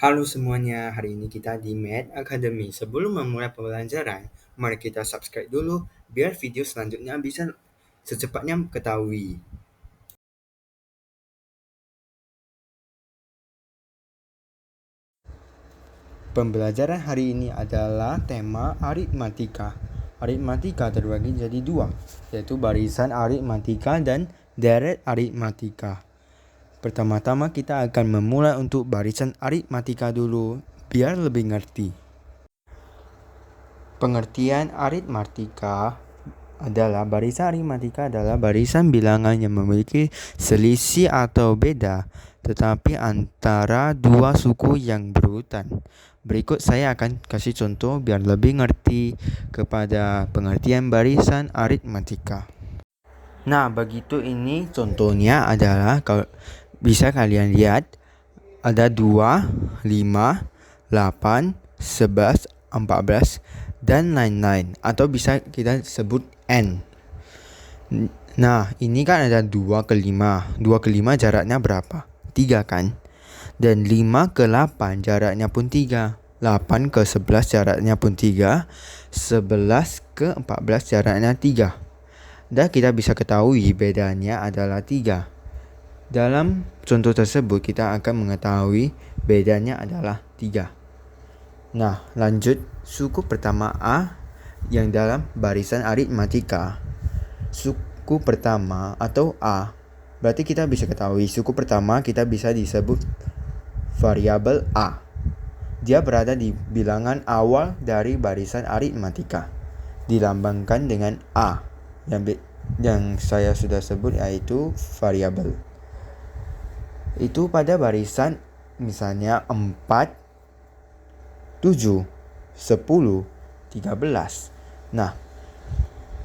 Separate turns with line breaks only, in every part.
Halo semuanya, hari ini kita di Math Academy. Sebelum memulai pembelajaran, mari kita subscribe dulu biar video selanjutnya bisa secepatnya ketahui. Pembelajaran hari ini adalah tema aritmatika. Aritmatika terbagi jadi dua, yaitu barisan aritmatika dan deret aritmatika. Pertama-tama kita akan memulai untuk barisan aritmatika dulu, biar lebih ngerti. Pengertian aritmatika adalah barisan aritmatika adalah barisan bilangan yang memiliki selisih atau beda tetapi antara dua suku yang berurutan. Berikut saya akan kasih contoh biar lebih ngerti kepada pengertian barisan aritmatika. Nah, begitu ini contohnya adalah kalau bisa kalian lihat ada 2, 5, 8, 11, 14 dan lain-lain, atau bisa kita sebut N. Nah, ini kan ada 2 ke 5. 2 ke 5 jaraknya berapa? 3 kan? Dan 5 ke 8 jaraknya pun 3. 8 ke 11 jaraknya pun 3. 11 ke 14 jaraknya 3. Dan kita bisa ketahui bedanya adalah 3. Dalam contoh tersebut kita akan mengetahui bedanya adalah 3. Nah, lanjut suku pertama A yang dalam barisan aritmatika. Suku pertama atau A, berarti kita bisa ketahui suku pertama kita bisa disebut variabel A. Dia berada di bilangan awal dari barisan aritmatika. Dilambangkan dengan A yang saya sudah sebut yaitu variabel. Itu pada barisan misalnya 4, 7, 10, 13. Nah,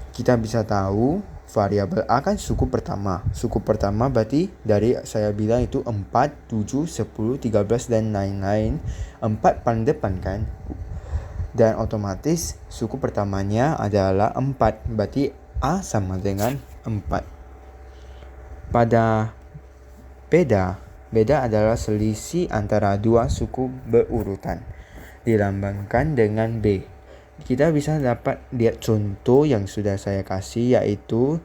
kita bisa tahu variabel A kan suku pertama. Suku pertama berarti dari saya bilang itu 4, 7, 10, 13 dan lain-lain. 4 paling depan kan. Dan otomatis suku pertamanya adalah 4. Berarti A sama dengan 4. Pada beda adalah selisih antara dua suku berurutan. Dilambangkan dengan B. Kita bisa dapat lihat contoh yang sudah saya kasih yaitu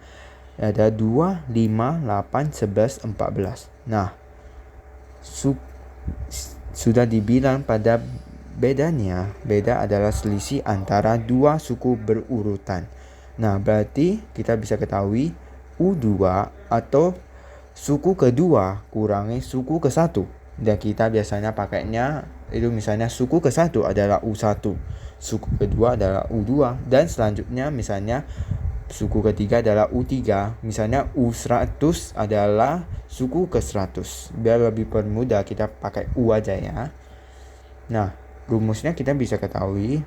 ada 2, 5, 8, 11, 14. Nah, sudah dibilang pada beda adalah selisih antara dua suku berurutan. Nah, berarti kita bisa ketahui U2 atau suku kedua kurangi suku ke-1. Dan kita biasanya pakainya itu misalnya suku ke-1 adalah U1, suku kedua adalah U2, dan selanjutnya misalnya suku ketiga adalah U3. Misalnya U100 adalah suku ke-100. Biar lebih permudah kita pakai U aja ya. Nah, rumusnya kita bisa ketahui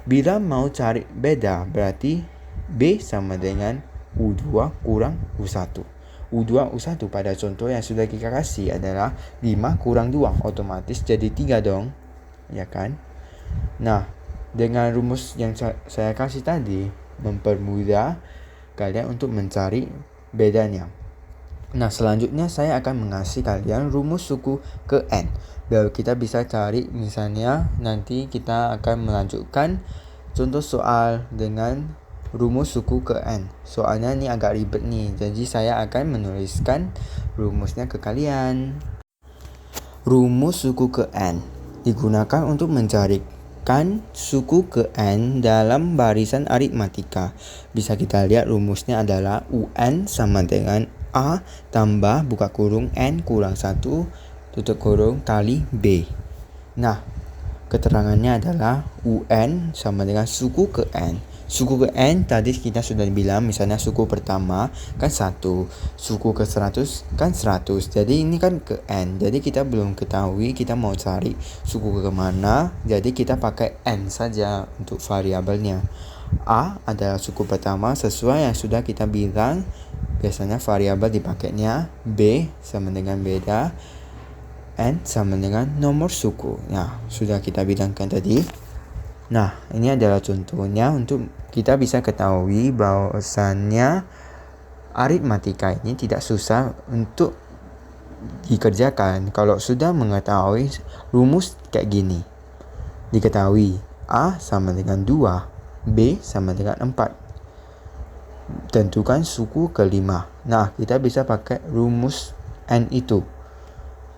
bila mau cari beda berarti B sama dengan U2 kurang U1. U2, U1 pada contoh yang sudah kita kasih adalah 5 kurang 2. Otomatis jadi 3 dong. Ya kan? Nah, dengan rumus yang saya kasih tadi mempermudah kalian untuk mencari bedanya. Nah, selanjutnya saya akan mengasih kalian rumus suku ke N. Biar kita bisa cari misalnya nanti kita akan melanjutkan contoh soal dengan rumus suku ke N. Soalnya ini agak ribet nih, jadi saya akan menuliskan rumusnya ke kalian. Rumus suku ke N digunakan untuk mencarikan suku ke N dalam barisan aritmatika. Bisa kita lihat rumusnya adalah UN sama dengan A tambah buka kurung N kurang 1 tutup kurung kali B. Nah, keterangannya adalah UN sama dengan suku ke N. Suku ke N tadi kita sudah bilang misalnya suku pertama kan 1, suku ke 100 kan 100. Jadi ini kan ke N. Jadi kita belum ketahui kita mau cari suku ke mana. Jadi kita pakai N saja untuk variabelnya. A adalah suku pertama sesuai yang sudah kita bilang. Biasanya variabel dipakainya B sama dengan beda, N sama dengan nomor suku. Nah, sudah kita bilangkan tadi. Nah, ini adalah contohnya untuk kita bisa ketahui bahwasannya aritmatika ini tidak susah untuk dikerjakan kalau sudah mengetahui rumus kayak gini. Diketahui A sama dengan 2, B sama dengan 4. Tentukan suku kelima. Nah, kita bisa pakai rumus N itu.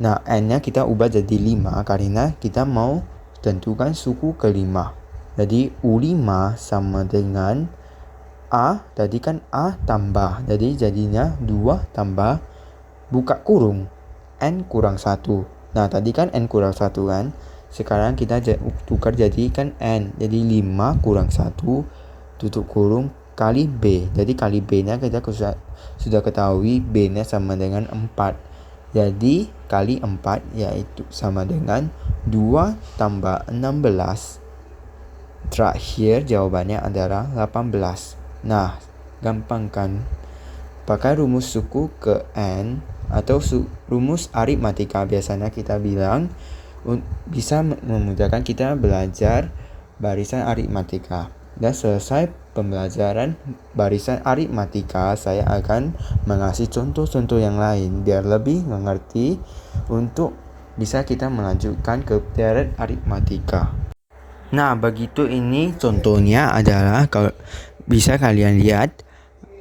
Nah, N-nya kita ubah jadi 5 karena kita mau tentukan suku kelima. Jadi U5 sama dengan A, tadi kan A tambah. Jadi jadinya 2 tambah buka kurung N kurang 1. Nah, tadi kan N kurang 1 kan. Sekarang kita tukar jadikan N. Jadi 5 kurang 1 tutup kurung kali B. Jadi kali B-nya kita sudah ketahui B-nya sama dengan 4. Jadi kali 4 yaitu sama dengan 2 tambah 16. Terakhir jawabannya adalah 18. Nah, gampang kan? Pakai rumus suku ke N atau rumus aritmatika biasanya kita bilang bisa memudahkan kita belajar barisan aritmatika. Dan selesai pembelajaran barisan aritmatika, saya akan mengasih contoh-contoh yang lain biar lebih mengerti untuk bisa kita melanjutkan ke deret aritmatika. Nah, begitu ini contohnya adalah kalau bisa kalian lihat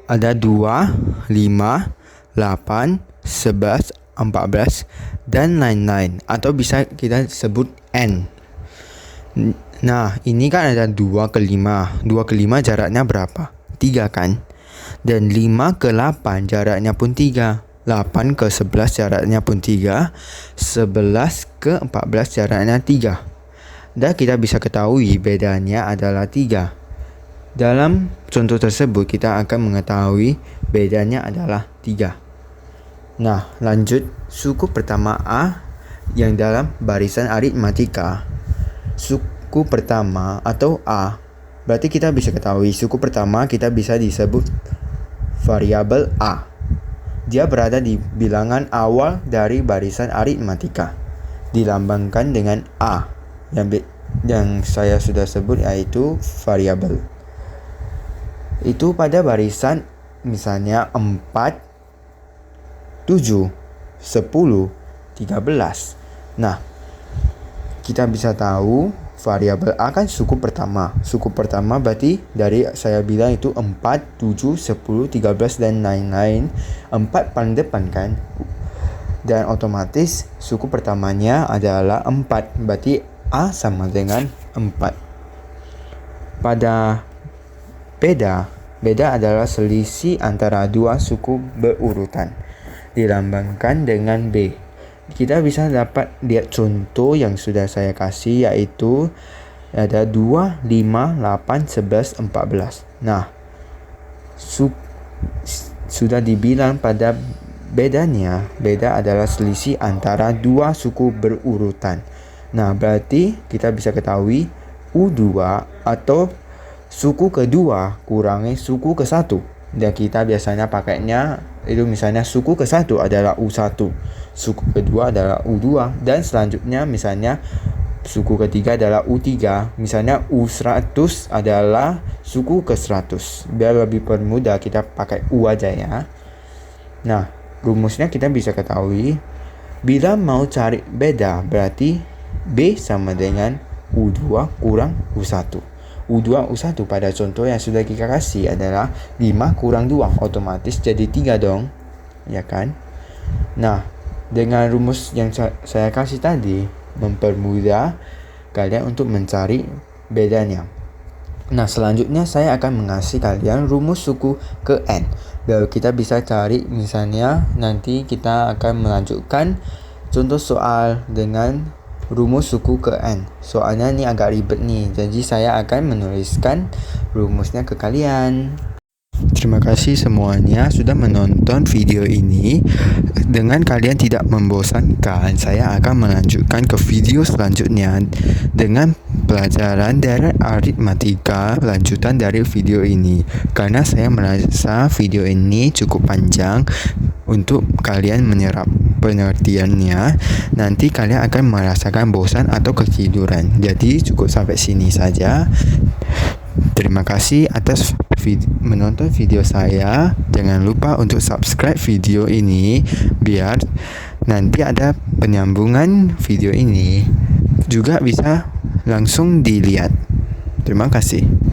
ada 2, 5, 8, 11, 14 dan lain-lain atau bisa kita sebut N. Nah, ini kan ada 2 ke 5. 2 ke 5 jaraknya berapa? 3 kan? Dan 5 ke 8 jaraknya pun 3. 8 ke 11 jaraknya pun 3. 11 ke 14 jaraknya 3. Dan kita bisa ketahui bedanya adalah 3. Dalam contoh tersebut kita akan mengetahui bedanya adalah 3. Nah, lanjut suku pertama A yang dalam barisan aritmatika. Suku pertama atau A, berarti kita bisa ketahui suku pertama kita bisa disebut variabel A. Dia berada di bilangan awal dari barisan aritmatika, dilambangkan dengan A yang saya sudah sebut yaitu variabel. Itu pada barisan misalnya 4, 7, 10, 13. Nah, kita bisa tahu variabel A kan suku pertama. Suku pertama berarti dari saya bilang itu 4, 7, 10, 13 dan lain-lain. 4 paling depan kan. Dan otomatis suku pertamanya adalah 4. Berarti A sama dengan 4. Pada beda adalah selisih antara dua suku berurutan. Dilambangkan dengan B. Kita bisa dapat lihat contoh yang sudah saya kasih yaitu ada 2, 5, 8, 11, 14. Nah, sudah dibilang pada beda adalah selisih antara dua suku berurutan. Nah, berarti kita bisa ketahui U2 atau suku kedua kurangi suku ke-1. Dan kita biasanya pakainya itu misalnya suku ke-1 adalah U1, suku kedua adalah U2, dan selanjutnya misalnya suku ketiga adalah U3. Misalnya U100 adalah suku ke-100. Biar lebih permudah kita pakai U aja ya. Nah, rumusnya kita bisa ketahui bila mau cari beda berarti B sama dengan U2 kurang U1. U2, U1 pada contoh yang sudah kita kasih adalah 5 kurang 2. Otomatis jadi 3 dong. Ya kan? Nah, dengan rumus yang saya kasih tadi mempermudah kalian untuk mencari bedanya. Nah, selanjutnya saya akan mengasih kalian rumus suku ke N. Biar kita bisa cari misalnya nanti kita akan melanjutkan contoh soal dengan rumus suku ke N. Soalnya ini agak ribet nih, jadi saya akan menuliskan rumusnya ke kalian. Terima kasih semuanya sudah menonton video ini. Dengan kalian tidak membosankan, saya akan melanjutkan ke video selanjutnya dengan pelajaran deret aritmatika lanjutan dari video ini. Karena saya merasa video ini cukup panjang untuk kalian menyerap pengertiannya, nanti kalian akan merasakan bosan atau ketiduran. Jadi cukup sampai sini saja. Terima kasih atas menonton video saya. Jangan lupa untuk subscribe video ini biar nanti ada penyambungan video ini juga bisa langsung dilihat. Terima kasih.